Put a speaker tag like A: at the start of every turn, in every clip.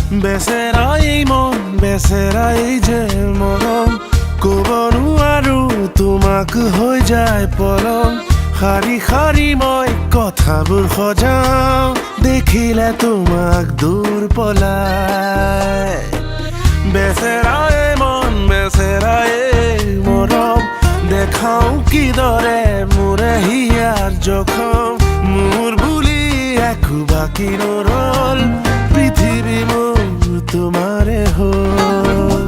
A: বেচেৰাই মন বেচেৰাই যে মৰম ক'ব নোৱাৰো তোমাক হৈ যায় পলম শাৰী শাৰী মই কথাবোৰ সজাওঁ দেখিলে তোমাক দূৰ পলাই বেচেৰাই মন বেচেৰাই মৰম দেখাওঁ কিদৰে মোৰে হিয়াৰ জখম মোৰ বুলি একো বাকী নৰল পৃথিৱী মোৰ তোমাৰে হ'ল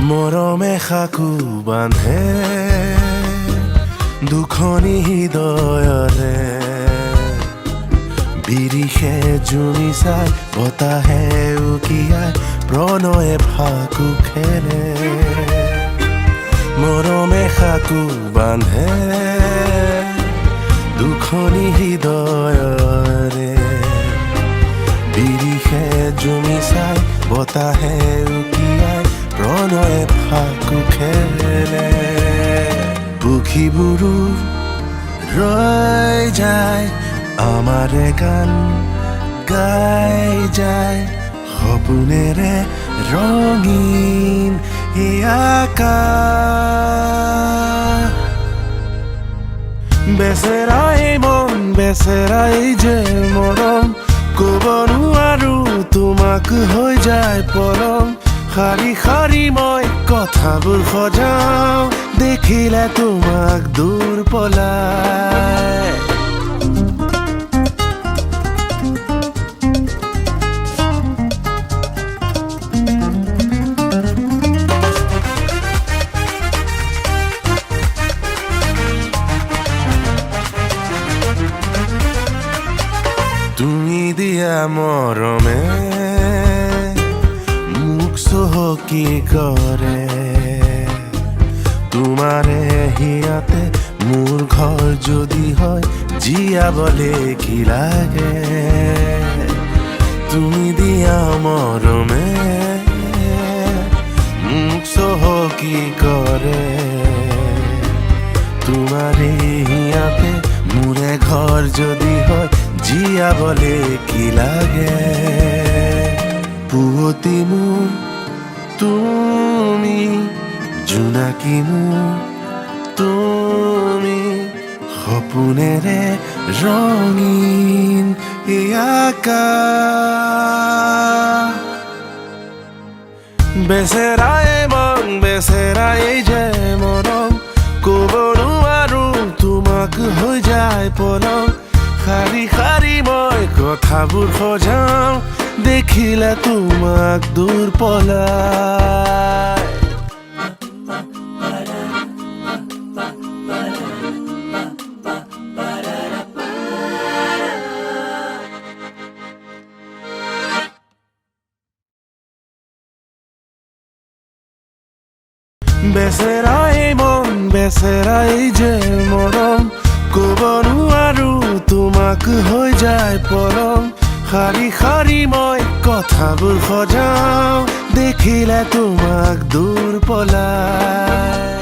A: মৰমে সাকু বান্ধে দুখনি হৃদয়ৰে বিৰিষে জুমি চাই বতাহে উকিয়াই প্ৰণয়ে ফাকু খেলে মৰমে সাকু বান্ধে দুখনি হৃদয়ৰে বিৰিষে জুমি চাই বতাহে উকিয়াই প্ৰণয়ে ফাকু খেলে পক্ষীবোৰো ৰৈ যায় আমাৰে গান গাই যায় সপোনেৰে ৰঙীন এই আকাশ বেচেৰাই মন বেচেৰাই যে মৰম ক'ব নোৱাৰো তোমাক হৈ যায় পলম শাৰী শাৰী মই কথাবোৰ সজাওঁ দেখিলে তোমাক দূৰ পলাই তুমি দিয়া মৰমে চহকি কৰে তোমাৰে হিয়াতে মোৰ ঘৰ যদি হয় জীয়াবলে কি লাগে তুমি দিয়া মৰমে মোক চহকি কৰে তোমাৰে হিয়াতে মোৰে ঘৰ যদি হয় জীয়াবলে কি লাগে পুৱতি মোৰ তুমি জোনাকী মোৰ তুমি সপোনেৰে ৰঙীন এই আকাশ বেচেৰাই মন বেচেৰাই যে মৰম ক'ব নোৱাৰো তোমাক হৈ যায় পলম শাৰী শাৰী মই কথাবোৰ সজাওঁ দেখিলে তোমাক দূৰ পলাই বেচেৰাই মন বেচেৰাই যে মৰম ক'ব নোৱাৰো তোমাক হৈ যায় পলম শাৰী শাৰী মই কথাবোৰ সজাওঁ দেখিলে তোমাক দূৰ পলাই